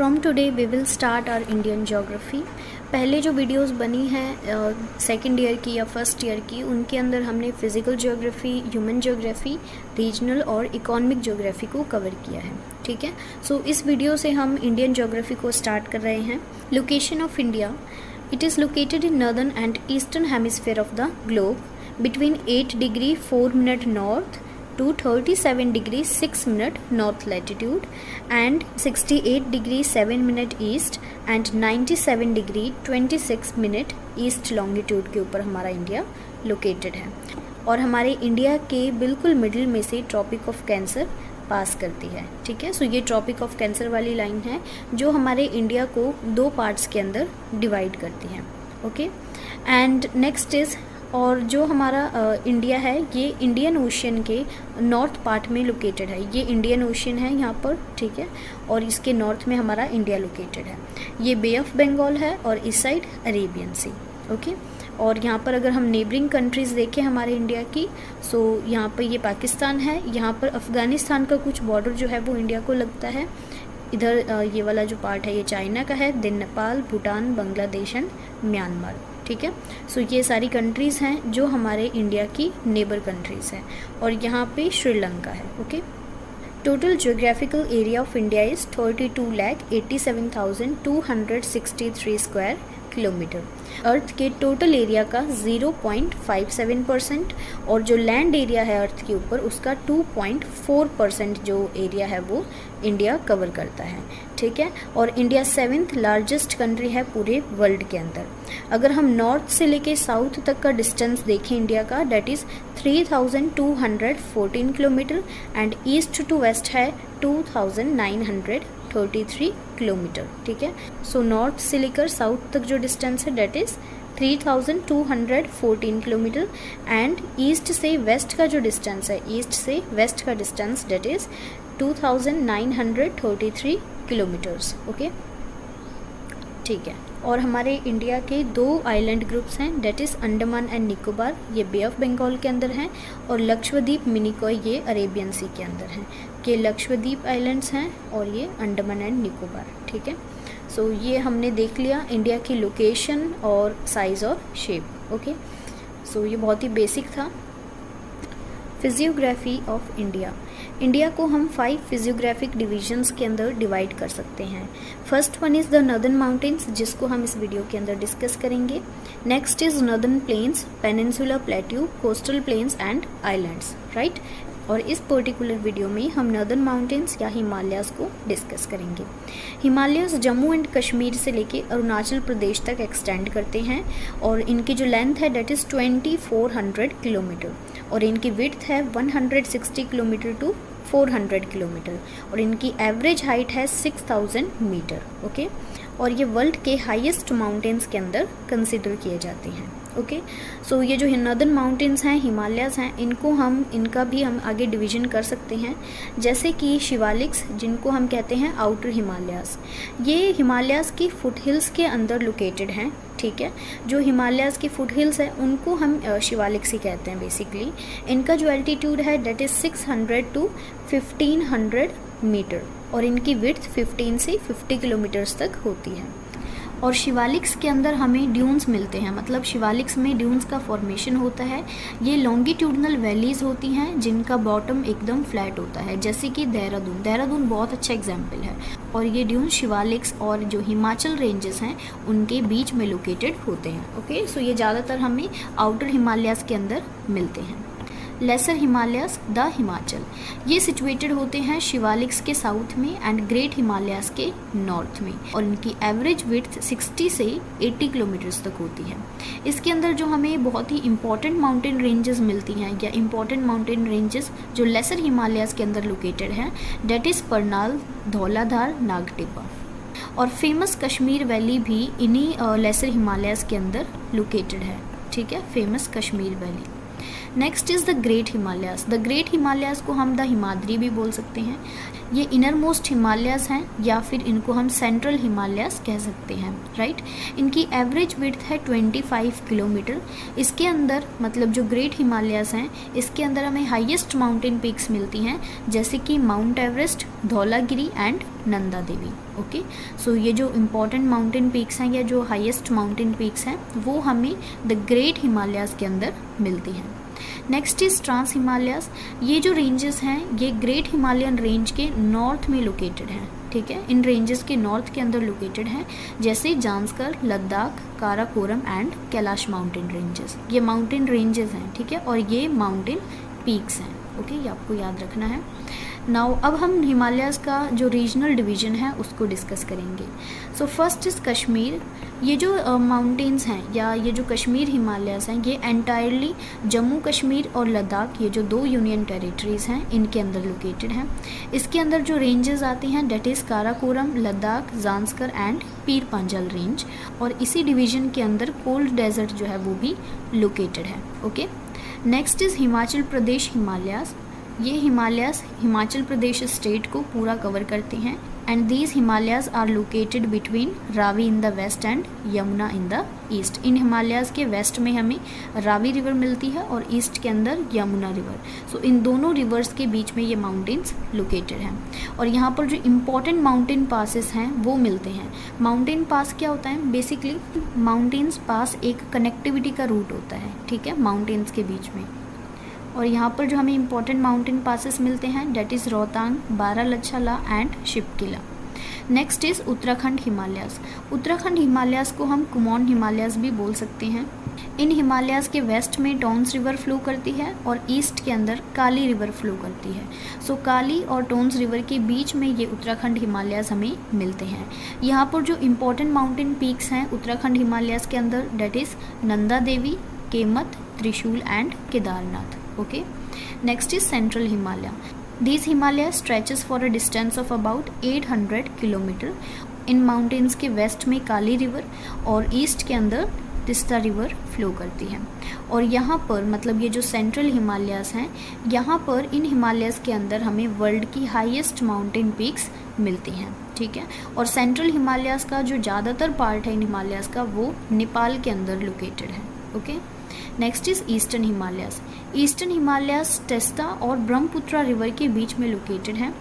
From today we will start our Indian geography. पहले जो videos बनी हैं सेकेंड ईयर की या फर्स्ट ईयर की, उनके अंदर हमने physical geography, human geography, regional और इकोनॉमिक ज्योग्राफी को कवर किया है। ठीक है, सो इस वीडियो से हम इंडियन ज्योग्राफी को स्टार्ट कर रहे हैं। Location of India, it is located in northern and eastern hemisphere of the globe between 8 degree 4 minute north to 37 degree 6 minute north latitude and 68 degree 7 minute east and 97 degree 26 minute east longitude के ऊपर हमारा India located है और हमारे India के बिल्कुल middle में से ट्रॉपिक ऑफ कैंसर पास करती है। ठीक है, सो ये ट्रॉपिक ऑफ कैंसर वाली लाइन है जो हमारे इंडिया को दो पार्ट्स के अंदर डिवाइड करती है। ओके, एंड नेक्स्ट इज़, और जो हमारा इंडिया है ये इंडियन ओशियन के नॉर्थ पार्ट में लोकेटेड है। ये इंडियन ओशियन है यहाँ पर, ठीक है, और इसके नॉर्थ में हमारा इंडिया लोकेटेड है। ये बे ऑफ बंगाल है और इस साइड अरेबियन सी। ओके, और यहाँ पर अगर हम नेबरिंग कंट्रीज़ देखें हमारे इंडिया की, सो यहाँ पर ये पाकिस्तान है, यहाँ पर अफ़गानिस्तान का कुछ बॉर्डर जो है वो इंडिया को लगता है। इधर ये वाला जो पार्ट है ये चाइना का है, then Nepal, Bhutan, Bangladesh and Myanmar. ठीक है, सो ये सारी कंट्रीज़ हैं जो हमारे इंडिया की नेबर कंट्रीज़ हैं और यहाँ पे श्रीलंका है। Okay, total geographical area of India is 32,87,263 square kilometre. Earth के टोटल एरिया का 0.57% और जो लैंड एरिया है अर्थ के ऊपर उसका 2.4% जो एरिया है वो इंडिया कवर करता है। ठीक है, और इंडिया 7th लार्जेस्ट कंट्री है पूरे वर्ल्ड के अंदर। अगर हम नॉर्थ से लेके साउथ तक का डिस्टेंस देखें इंडिया का, that is 3,214 kilometre and east to west है 2,933 किलोमीटर। ठीक है, सो नॉर्थ से लेकर साउथ तक जो डिस्टेंस है date is 3,214 kilometre and east से वेस्ट का जो डिस्टेंस है, ईस्ट से वेस्ट का distance that is 2,933 kilometres. Okay, ठीक है, और हमारे इंडिया के दो आइलैंड ग्रुप्स हैं, that is Andaman and Nicobar, ये बे ऑफ बंगाल के अंदर हैं, और लक्षद्वीप मिनिकॉय ये अरेबियन सी के अंदर हैं। ये लक्षद्वीप आइलैंड्स हैं और ये अंडमान एंड निकोबार। ठीक है, सो ये हमने देख लिया इंडिया की लोकेशन और साइज़ और शेप। ओके, सो ये बहुत ही बेसिक था। फिजियोग्राफी ऑफ इंडिया, इंडिया को हम 5 फिजियोग्राफिक डिवीजन्स के अंदर डिवाइड कर सकते हैं। First one is the northern mountains, जिसको हम इस वीडियो के अंदर डिस्कस करेंगे। Next is northern plains, peninsula plateau, coastal plains and islands, right. और इस पर्टिकुलर वीडियो में हम नॉर्दर्न माउंटेन्स या हिमालयाज़ को डिस्कस करेंगे। हिमालयाज़ जम्मू एंड कश्मीर से लेके अरुणाचल प्रदेश तक एक्सटेंड करते हैं और इनकी जो लेंथ है डेट इज़ 2400 किलोमीटर और इनकी विड्थ है 160 किलोमीटर टू 400 किलोमीटर और इनकी एवरेज हाइट है 6000 मीटर। ओके, और ये वर्ल्ड के हाईएस्ट माउंटेन्स के अंदर कंसिडर किए जाते हैं। ओके, सो ये जो नॉर्दर्न माउंटेन्स हैं, हिमालयाज़ हैं, इनका भी हम आगे डिवीज़न कर सकते हैं। जैसे कि शिवालिक्स, जिनको हम कहते हैं आउटर हिमालयाज़, ये हिमालयाज़ की फुट हिल्स के अंदर लोकेटेड हैं। ठीक है, जो हिमालयाज़ की फुट हिल्स हैं उनको हम शिवालिक्स ही कहते हैं बेसिकली। इनका जो एल्टीट्यूड है डेट इज़ 600 to 1500 मीटर और इनकी विड्थ 15 से 50 किलोमीटर्स तक होती है। और शिवालिक्स के अंदर हमें ड्यून्स मिलते हैं, मतलब शिवालिक्स में ड्यून्स का फॉर्मेशन होता है। ये लॉन्गिट्यूडनल वैलीज़ होती हैं जिनका बॉटम एकदम फ्लैट होता है, जैसे कि देहरादून बहुत अच्छा एग्जाम्पल है। और ये ड्यून्स शिवालिक्स और जो हिमाचल रेंजेस हैं उनके बीच में लोकेटेड होते हैं। ओके, सो ये ज़्यादातर हमें आउटर हिमालयाज़ के अंदर मिलते हैं। लेसर हिमालयाज़, द हिमाचल, ये सिचुएटेड होते हैं शिवालिक्स के साउथ में एंड ग्रेट हिमालयाज़ के नॉर्थ में और इनकी एवरेज विड्थ 60 से 80 किलोमीटर्स तक होती है। इसके अंदर जो हमें बहुत ही इंपॉर्टेंट माउंटेन रेंजेस मिलती हैं या इंपॉर्टेंट माउंटेन रेंजेस जो लेसर हिमालयाज़ के अंदर लोकेटेड हैं, डेट इज़ परनाल, धौलाधार, नागटिब्बा। और फेमस कश्मीर वैली भी इन्हीं लेसर हिमालयाज़ के अंदर लोकेटेड है। ठीक है, famous Kashmir valley. Next is the great Himalayas. The great Himalayas को हम द हिमाद्री भी बोल सकते हैं। ये इनर मोस्ट हिमालयाज़ हैं या फिर इनको हम सेंट्रल हिमालयाज़ कह सकते हैं, राइट। इनकी एवरेज विड्थ है 25 किलोमीटर। इसके अंदर मतलब जो ग्रेट हिमालयाज़ हैं इसके अंदर हमें हाईएस्ट माउंटेन पीक्स मिलती हैं जैसे कि Mount Everest, Dhaulagiri and Nanda Devi. Okay, so ये जो इम्पॉर्टेंट माउंटेन पीक्स हैं या जो हाईएस्ट माउंटेन पीक्स हैं वो हमें द ग्रेट हिमालयाज़ के अंदर मिलती हैं। Next is trans Himalayas. ये जो रेंजेस हैं ये ग्रेट हिमालयन रेंज के नॉर्थ में लोकेटेड हैं, ठीक है, इन रेंजेस के नॉर्थ के अंदर लोकेटेड हैं, जैसे Zanskar, Ladakh, Karakoram and Kailash mountain ranges. ये माउंटेन रेंजेस हैं, ठीक है, और ये माउंटेन पीक्स हैं। ओके, ये आपको याद रखना है। नाउ अब हम हिमालयाज़ का जो रीजनल डिवीज़न है उसको डिस्कस करेंगे। So first is Kashmir. ये जो माउंटेन्स हैं या ये जो कश्मीर हिमालयाज़ हैं ये एंटायरली जम्मू कश्मीर और लद्दाख, ये जो 2 यूनियन टेरिटरीज़ हैं इनके अंदर लोकेटेड हैं। इसके अंदर जो रेंजेस आती हैं that is Karakoram, Ladakh, Zanskar and Pir Panjal range, और इसी डिवीज़न के अंदर कोल्ड डेजर्ट जो है वो भी लोकेटेड है। Okay, next is Himachal Pradesh Himalayas. ये हिमालयाज़ हिमाचल प्रदेश स्टेट को पूरा कवर करते हैं and these Himalayas are located between Ravi in the west and Yamuna in the east. इन हिमालयाज़ के वेस्ट में हमें रावी रिवर मिलती है और ईस्ट के अंदर यमुना रिवर। सो इन दोनों रिवर्स के बीच में ये माउंटेन्स लोकेटेड हैं और यहाँ पर जो इम्पॉर्टेंट माउंटेन पासेस हैं वो मिलते हैं। माउंटेन पास क्या होता है? बेसिकली माउंटेन्स पास एक कनेक्टिविटी का रूट होता है, ठीक है, माउंटेन्स के बीच में। और यहाँ पर जो हमें इम्पॉर्टेंट माउंटेन पासेस मिलते हैं that is Rohtang, Baralachala and Shipkila. Next is Uttarakhand Himalayas. Uttarakhand Himalayas को हम कुमाऊन हिमालयाज़ भी बोल सकते हैं। इन हिमालयाज़ के वेस्ट में टोन्स रिवर फ्लो करती है और ईस्ट के अंदर काली रिवर फ्लो करती है। सो काली और टोन्स रिवर के बीच में ये उत्तराखंड हिमालयाज़ हमें मिलते हैं। यहाँ पर जो इम्पॉर्टेंट माउंटेन पीक्स हैं उत्तराखंड हिमालयाज़ के अंदर डेट इज़ नंदा देवी, केमत, त्रिशूल and Kedarnath. Okay, next is central Himalaya. These Himalayas stretches for a distance of about 800 kilometre. In mountains के वेस्ट में काली रिवर और ईस्ट के अंदर तिस्ता रिवर फ्लो करती है। और यहाँ पर मतलब ये जो सेंट्रल हिमालयाज़ हैं यहाँ पर इन हिमालयाज़ के अंदर हमें वर्ल्ड की हाईएस्ट माउंटेन पीक्स मिलती हैं, ठीक है। और सेंट्रल हिमालयाज़ का जो ज़्यादातर पार्ट है इन हिमालयाज़ का वो नेपाल के अंदर लोकेटेड है। Okay, next is eastern Himalayas. Eastern Himalayas Teesta और ब्रह्मपुत्रा रिवर के बीच में लोकेटेड हैं।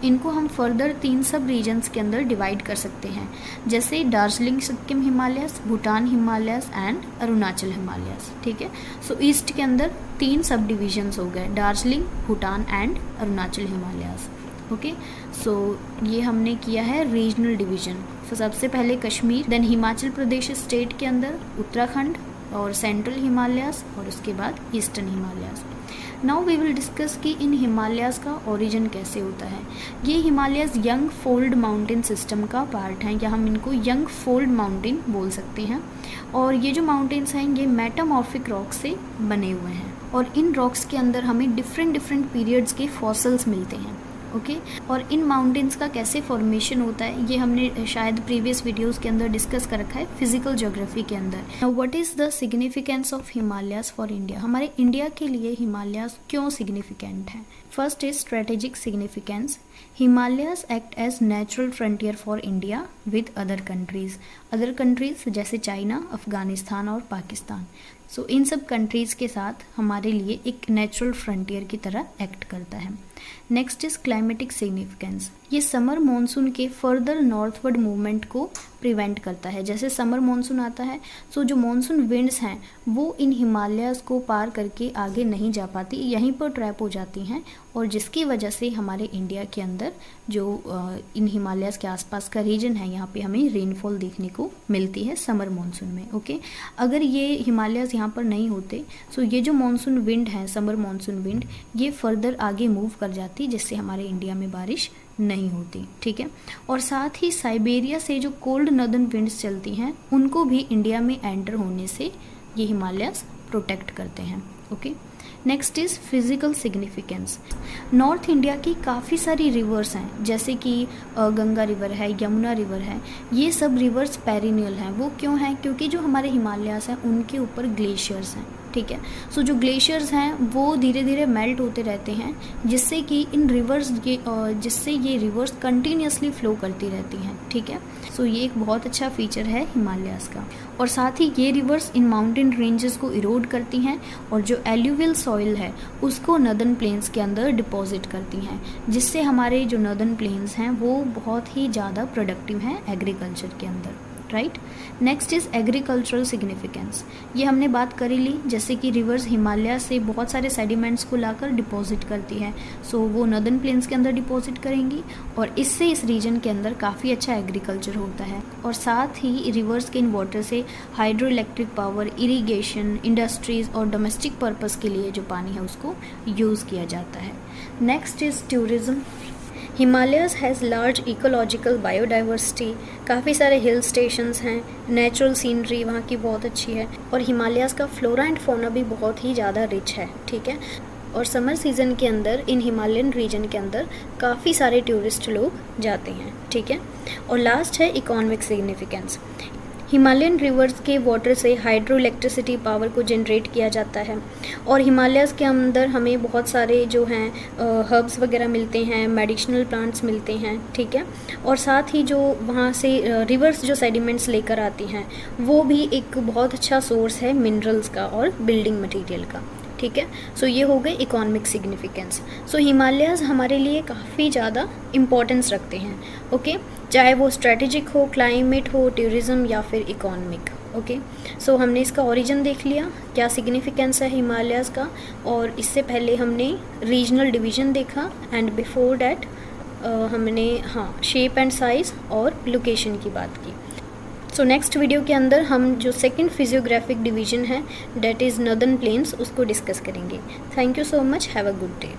इनको हम फर्दर 3 सब रीजन्स के अंदर डिवाइड कर सकते हैं, जैसे Darjeeling Sikkim Himalayas, Bhutan Himalayas and Arunachal Himalayas, ठीक है। सो ईस्ट के अंदर 3 सब डिविजन्स हो गए, Darjeeling, Bhutan and Arunachal Himalayas. Okay, so ये हमने किया है रीजनल डिवीजन। तो सबसे पहले कश्मीर, देन हिमाचल प्रदेश स्टेट के अंदर उत्तराखंड और सेंट्रल हिमालयाज़ और उसके बाद eastern Himalayas. Now we will discuss कि इन हिमालयाज़ का ओरिजिन कैसे होता है। ये Himalayas young fold mountain system का पार्ट हैं या हम इनको यंग फोल्ड माउंटेन बोल सकते हैं। और ये जो माउंटेन्स हैं ये मेटामॉर्फिक रॉक से बने हुए हैं और इन रॉक्स के अंदर हमें डिफरेंट पीरियड्स के फॉसिल्स मिलते हैं। ओके, और इन माउंटेन्स का कैसे फॉर्मेशन होता है ये हमने शायद प्रीवियस वीडियोस के अंदर डिस्कस कर रखा है फिजिकल ज्योग्राफी के अंदर। Now what is the significance of Himalayas for India. हमारे इंडिया के लिए हिमालयाज़ क्यों सिग्निफिकेंट हैं? First is strategic significance. Himalayas act as natural frontier for India with other countries जैसे चाइना, अफगानिस्तान और पाकिस्तान। सो इन सब कंट्रीज़ के साथ हमारे लिए एक नेचुरल फ्रंटियर की तरह एक्ट करता है। Next is climatic significance. ये समर मॉनसून के फर्दर नॉर्थवर्ड मूवमेंट को प्रिवेंट करता है। जैसे समर मॉनसून आता है सो जो मॉनसून विंड्स हैं वो इन हिमालयाज़ को पार करके आगे नहीं जा पाती, यहीं पर ट्रैप हो जाती हैं और जिसकी वजह से हमारे इंडिया के अंदर जो इन हिमालयाज़ के आसपास का रीजन है यहाँ पे हमें रेनफॉल देखने को मिलती है समर मॉनसून में। ओके, अगर ये हिमालयाज़ यहाँ पर नहीं होते सो ये जो मॉनसून विंड है, समर मॉनसून विंड, ये फर्दर आगे मूव कर जाती जिससे हमारे इंडिया में बारिश नहीं होती, ठीक है। और साथ ही साइबेरिया से जो कोल्ड नॉर्दर्न विंड्स चलती हैं उनको भी इंडिया में एंटर होने से ये हिमालयाज़ प्रोटेक्ट करते हैं। Okay, next is physical significance. North India की काफ़ी सारी रिवर्स हैं जैसे कि गंगा रिवर है, यमुना रिवर है। ये सब रिवर्स पेरिनियल हैं। वो क्यों हैं? क्योंकि जो हमारे हिमालयाज़ हैं उनके ऊपर ग्लेशियर्स हैं। ठीक है। सो जो ग्लेशियर्स हैं वो धीरे धीरे मेल्ट होते रहते हैं, जिससे कि इन रिवर्स जिससे ये रिवर्स कंटिन्यूसली फ्लो करती रहती हैं, ठीक है। सो ये एक बहुत अच्छा फीचर है हिमालयाज़ का। और साथ ही ये रिवर्स इन माउंटेन रेंजेस को इरोड करती हैं और जो एल्यूवियल सॉइल है उसको नर्दर्न प्लेन्स के अंदर डिपॉजिट करती हैं, जिससे हमारे जो नर्दर्न प्लेन्स हैं वो बहुत ही ज़्यादा प्रोडक्टिव हैं एग्रीकल्चर के अंदर, right. Next is agricultural significance. ये हमने बात करी ली, जैसे कि रिवर्स हिमालय से बहुत सारे सेडिमेंट्स को लाकर डिपॉजिट करती है, सो वो नर्दर्न प्लेन्स के अंदर डिपॉजिट करेंगी और इससे इस रीजन के अंदर काफ़ी अच्छा एग्रीकल्चर होता है। और साथ ही रिवर्स के इन वाटर से hydro electric power, irrigation, industries और डोमेस्टिक पर्पस के लिए जो पानी है उसको यूज़ किया जाता है। Next is tourism. Himalayas has large ecological biodiversity, काफ़ी सारे हिल स्टेशंस हैं, नेचुरल सीनरी वहाँ की बहुत अच्छी है और हिमालयस का फ्लोरा एंड फौना भी बहुत ही ज़्यादा रिच है, ठीक है। और समर सीज़न के अंदर इन हिमालयन रीजन के अंदर काफ़ी सारे टूरिस्ट लोग जाते हैं, ठीक है। और लास्ट है इकोनॉमिक सिग्निफिकेंस। हिमालयन रिवर्स के वाटर से हाइड्रो इलेक्ट्रिसिटी पावर को जनरेट किया जाता है और हिमालयस के अंदर हमें बहुत सारे जो हैं हर्ब्स वगैरह मिलते हैं, मेडिसिनल प्लांट्स मिलते हैं, ठीक है। और साथ ही जो वहाँ से रिवर्स जो सेडिमेंट्स लेकर आती हैं वो भी एक बहुत अच्छा सोर्स है मिनरल्स का और बिल्डिंग मटेरियल का, ठीक है। सो ये हो गए इकोनॉमिक सिग्निफिकेंस। सो हिमालयाज़ हमारे लिए काफ़ी ज़्यादा इम्पोर्टेंस रखते हैं, ओके, चाहे वो स्ट्रेटेजिक हो, क्लाइमेट हो, टूरिज़्म या फिर इकोनॉमिक, ओके। सो हमने इसका ओरिजिन देख लिया, क्या सिग्निफिकेंस है हिमालयाज़ का, और इससे पहले हमने रीजनल डिवीज़न देखा एंड बिफोर डैट हमने शेप एंड साइज़ और लोकेशन की बात की। सो नेक्स्ट वीडियो के अंदर हम जो सेकंड फिजियोग्राफिक डिवीज़न है डेट इज़ नर्दर्न प्लेन्स उसको डिस्कस करेंगे। Thank you so much, have a good day.